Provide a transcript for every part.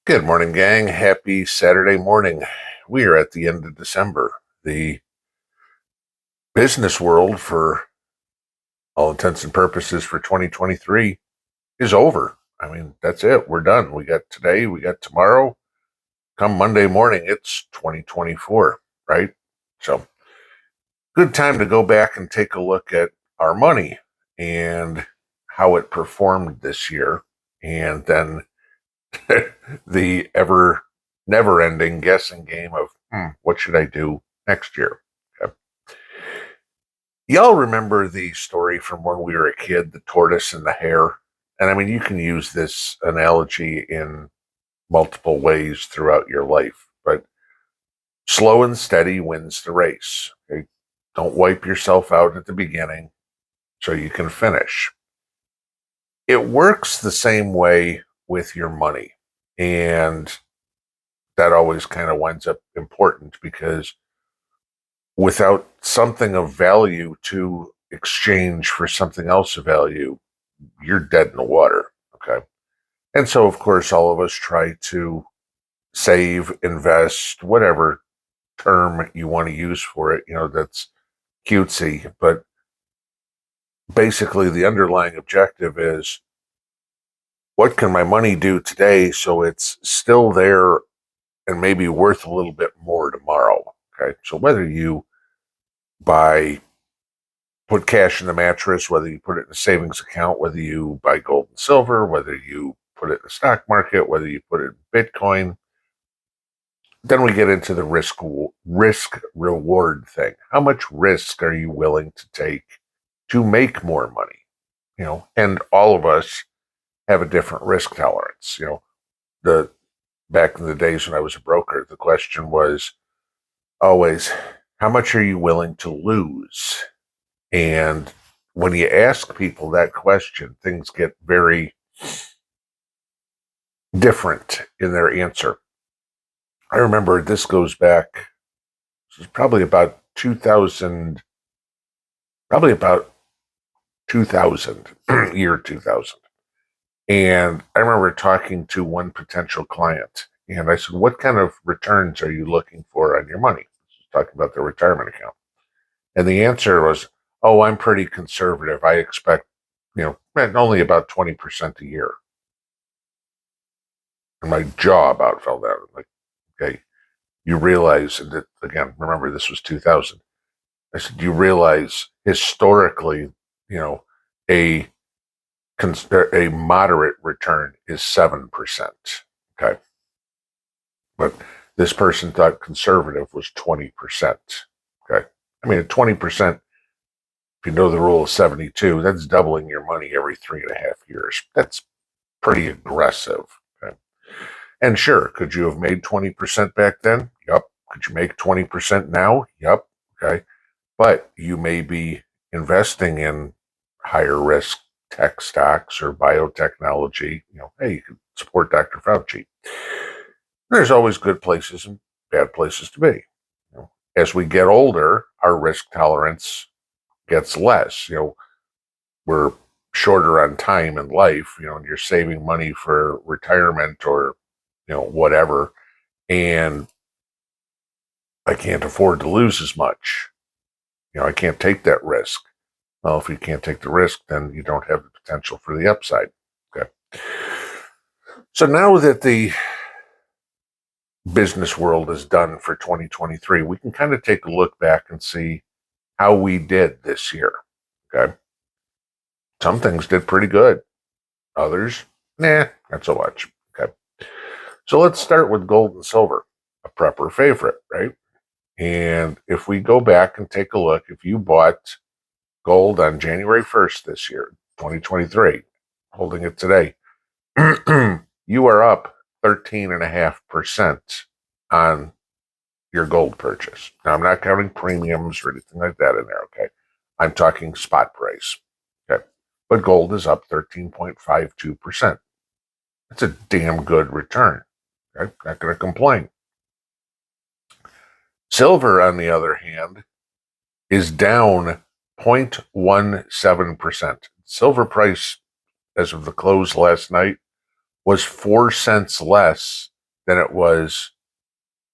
Good morning, gang. Happy Saturday morning. We are at the end of December. The business world, for all intents and purposes, for 2023 is over. I mean, that's it. We're done. We got today, we got tomorrow. Come Monday morning, it's 2024, right? So, good time to go back and take a look at our money and how it performed this year. And then the ever never ending guessing game of what should I do next year? Okay. Y'all remember the story from when we were a kid, the tortoise and the hare? And I mean, you can use this analogy in multiple ways throughout your life, but slow and steady wins the race. Okay? Don't wipe yourself out at the beginning so you can finish. It works the same way with your money. And that always kind of winds up important because without something of value to exchange for something else of value, you're dead in the water. Okay. And so, of course, all of us try to save, invest, whatever term you want to use for it, that's cutesy. But basically, the underlying objective is what can my money do today so it's still there and maybe worth a little bit more tomorrow? Okay. So, whether you put cash in the mattress, whether you put it in a savings account, whether you buy gold and silver, whether you put it in the stock market, whether you put it in Bitcoin. Then we get into the risk reward thing. How much risk are you willing to take to make more money? And all of us have a different risk tolerance. The back in the days when I was a broker, the question was always, how much are you willing to lose? And when you ask people that question, things get very different in their answer. I remember this goes back, this was probably about 2000, year 2000. And I remember talking to one potential client, and I said, what kind of returns are you looking for on your money? Talking about their retirement account. And the answer was, oh, I'm pretty conservative. I expect, only about 20% a year. And my jaw about fell down. Like, okay, you realize that, again, remember this was 2000. I said, you realize historically, a a moderate return is 7%. Okay. But this person thought conservative was 20%. Okay. I mean, at 20%, if you know the rule of 72, that's doubling your money every 3.5 years. That's pretty aggressive. Okay. And sure, could you have made 20% back then? Yup. Could you make 20% now? Yup. Okay. But you may be investing in higher risk tech stocks or biotechnology. Hey, you could support Dr. Fauci. There's always good places and bad places to be. As we get older, our risk tolerance gets less. We're shorter on time in life, and you're saving money for retirement or, whatever. And I can't afford to lose as much. I can't take that risk. Well, if you can't take the risk, then you don't have the potential for the upside. Okay. So now that the business world is done for 2023, we can kind of take a look back and see how we did this year. Okay. Some things did pretty good. Others, not so much. Okay. So let's start with gold and silver, a prepper favorite, right? And if we go back and take a look, if you bought gold on January 1st this year, 2023, holding it today, you are up 13.5% on your gold purchase. Now, I'm not counting premiums or anything like that in there, okay? I'm talking spot price, okay? But gold is up 13.52%. That's a damn good return, okay? Not going to complain. Silver, on the other hand, is down 0.17%. Silver price, as of the close last night, was 4 cents less than it was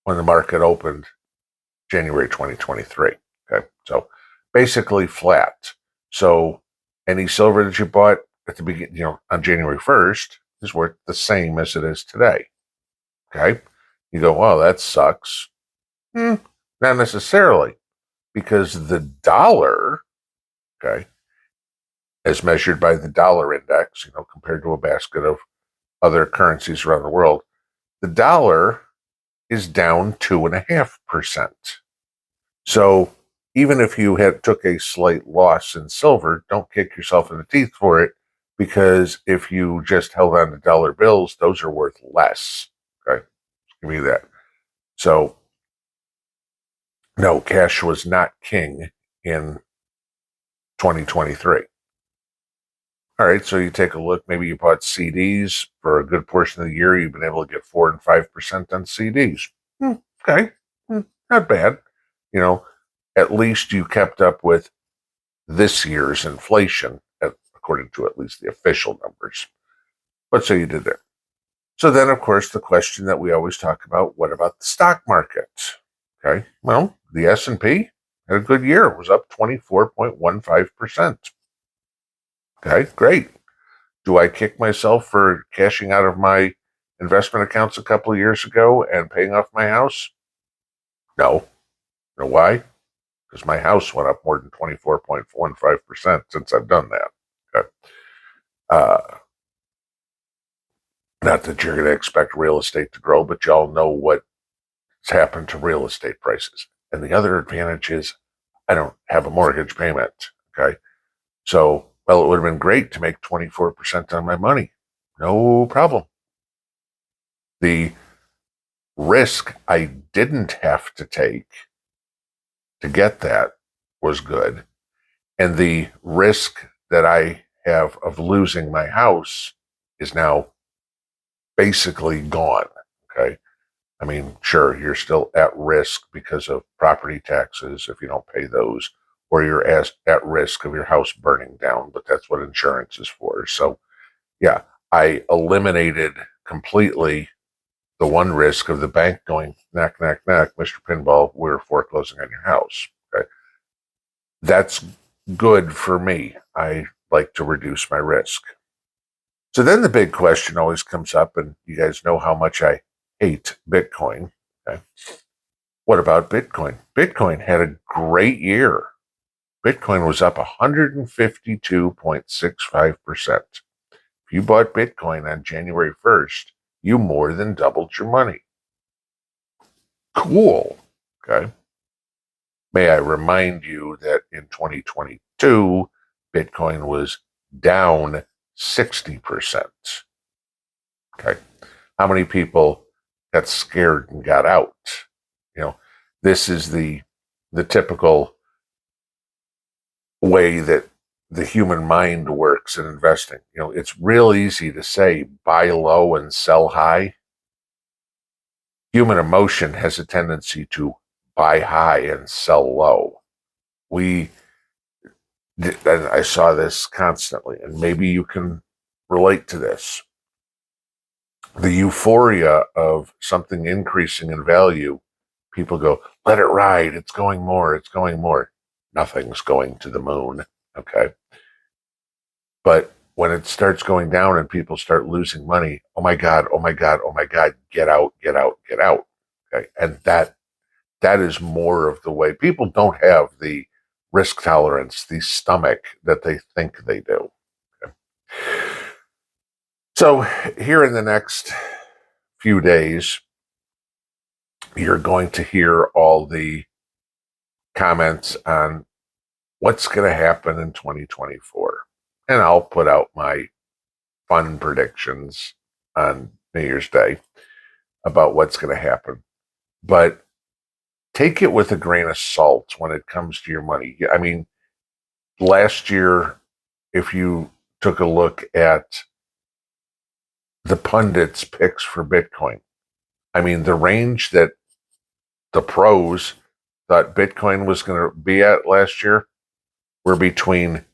when the market opened January 2023. Okay, so basically flat. So any silver that you bought at the beginning, on January 1st is worth the same as it is today. Okay, you go, well, that sucks. Not necessarily, because the dollar, okay, as measured by the dollar index, compared to a basket of other currencies around the world, the dollar is down 2.5%. So even if you took a slight loss in silver, don't kick yourself in the teeth for it, because if you just held on to dollar bills, those are worth less. Okay, give me that. So no, cash was not king in 2023. All right, so you take a look. Maybe you bought CDs for a good portion of the year. You've been able to get 4 and 5% on CDs. Okay, not bad. At least you kept up with this year's inflation, according to at least the official numbers. But so you did there. So then, of course, the question that we always talk about: what about the stock market? Okay, well, the S&P had a good year. It was up 24.15%. Okay, great. Do I kick myself for cashing out of my investment accounts a couple of years ago and paying off my house? No. You know why? Because my house went up more than 24.15% since I've done that. Okay. Not that you're going to expect real estate to grow, but y'all know what's happened to real estate prices. And the other advantage is I don't have a mortgage payment. Okay. So, well, it would have been great to make 24% on my money. No problem. The risk I didn't have to take to get that was good. And the risk that I have of losing my house is now basically gone. Okay. I mean, sure, you're still at risk because of property taxes if you don't pay those, or you're at risk of your house burning down, but that's what insurance is for. So, yeah, I eliminated completely the one risk of the bank going, knock, knock, knock, Mr. Pinball, we're foreclosing on your house. Okay. That's good for me. I like to reduce my risk. So then the big question always comes up, and you guys know how much I hate Bitcoin. Okay. What about Bitcoin? Bitcoin had a great year. Bitcoin was up 152.65%. If you bought Bitcoin on January 1st, you more than doubled your money. Cool. Okay. May I remind you that in 2022, Bitcoin was down 60%. Okay. How many people got scared and got out? This is the typical way that the human mind works in investing. It's real easy to say buy low and sell high. Human emotion has a tendency to buy high and sell low. And I saw this constantly, and maybe you can relate to this. The euphoria of something increasing in value, people go, let it ride, it's going more, it's going more. Nothing's going to the moon, okay? But when it starts going down and people start losing money, oh my God, oh my God, oh my God, get out, get out, get out. Okay. And that is more of the way. People don't have the risk tolerance, the stomach that they think they do. Okay. So here in the next few days, you're going to hear all the comments on what's going to happen in 2024. And I'll put out my fun predictions on New Year's Day about what's going to happen. But take it with a grain of salt when it comes to your money. I mean, last year, if you took a look at the pundits' picks for Bitcoin, I mean, the range that the pros thought Bitcoin was going to be at last year were between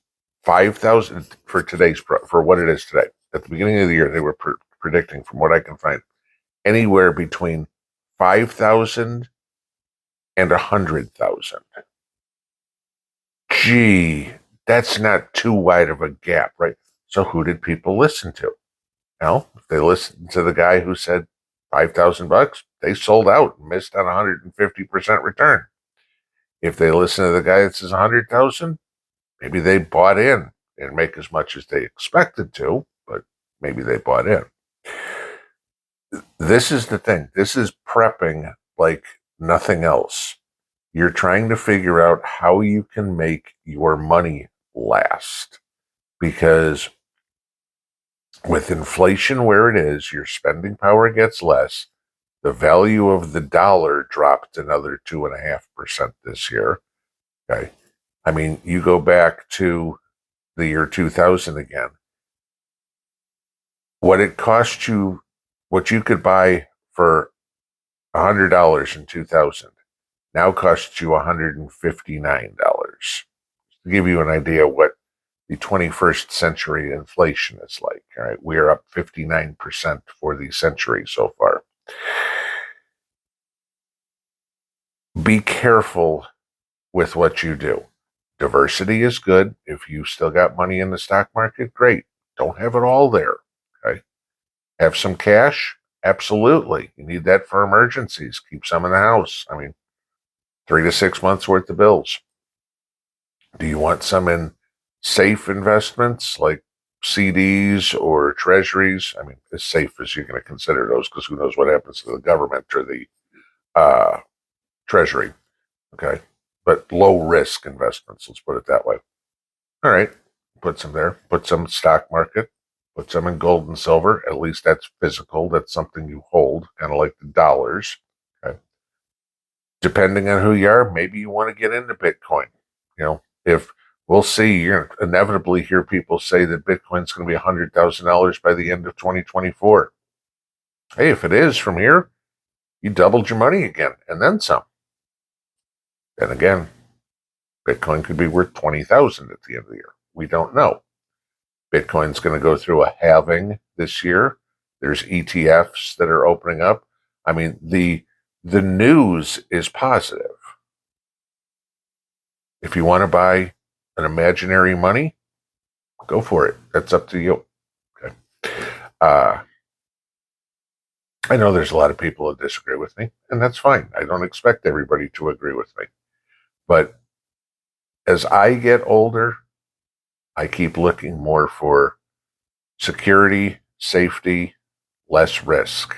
5,000 for what it is today. At the beginning of the year, they were predicting, from what I can find, anywhere between 5,000 and 100,000. Gee, that's not too wide of a gap, right? So who did people listen to? Well, if they listened to the guy who said $5,000, they sold out and missed on 150% return. If they listen to the guy that says 100,000, maybe they bought in and make as much as they expected to, but maybe they bought in. This is the thing. This is prepping like nothing else. You're trying to figure out how you can make your money last, because with inflation where it is, your spending power gets less. The value of the dollar dropped another 2.5% this year. Okay. I mean, you go back to the year 2000 again. What it cost you, what you could buy for $100 in 2000 now costs you $159. To give you an idea what the 21st century inflation is like. All right, we are up 59% for the century so far. Be careful with what you do. Diversity is good. If you still got money in the stock market, great. Don't have it all there. Okay. Have some cash? Absolutely. You need that for emergencies. Keep some in the house. I mean, 3 to 6 months worth of bills. Do you want some in safe investments like CDs or treasuries? I mean, as safe as you're going to consider those, because who knows what happens to the government or the treasury. Okay. But low risk investments, let's put it that way. All right. Put some there. Put some stock market. Put some in gold and silver. At least that's physical. That's something you hold, kind of like the dollars. Okay. Depending on who you are, maybe you want to get into Bitcoin. You know, if we'll see, you're going to inevitably hear people say that Bitcoin's going to be $100,000 by the end of 2024. Hey, if it is from here, you doubled your money again and then some. Then again, Bitcoin could be worth 20,000 at the end of the year. We don't know. Bitcoin's going to go through a halving this year. There's ETFs that are opening up. I mean, the news is positive. If you want to buy an imaginary money, go for it. That's up to you. Okay. I know there's a lot of people that disagree with me, and that's fine. I don't expect everybody to agree with me. But as I get older, I keep looking more for security, safety, less risk.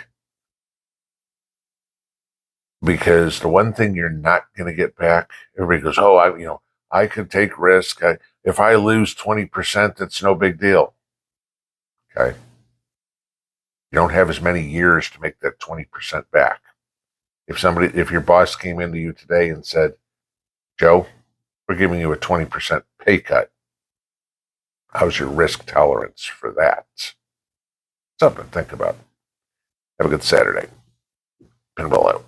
Because the one thing you're not going to get back, everybody goes, "Oh, I could take risk. If I lose 20%, it's no big deal." Okay. You don't have as many years to make that 20% back. If your boss came into you today and said, "Joe, we're giving you a 20% pay cut," how's your risk tolerance for that? Something to think about. Have a good Saturday. Pinball out.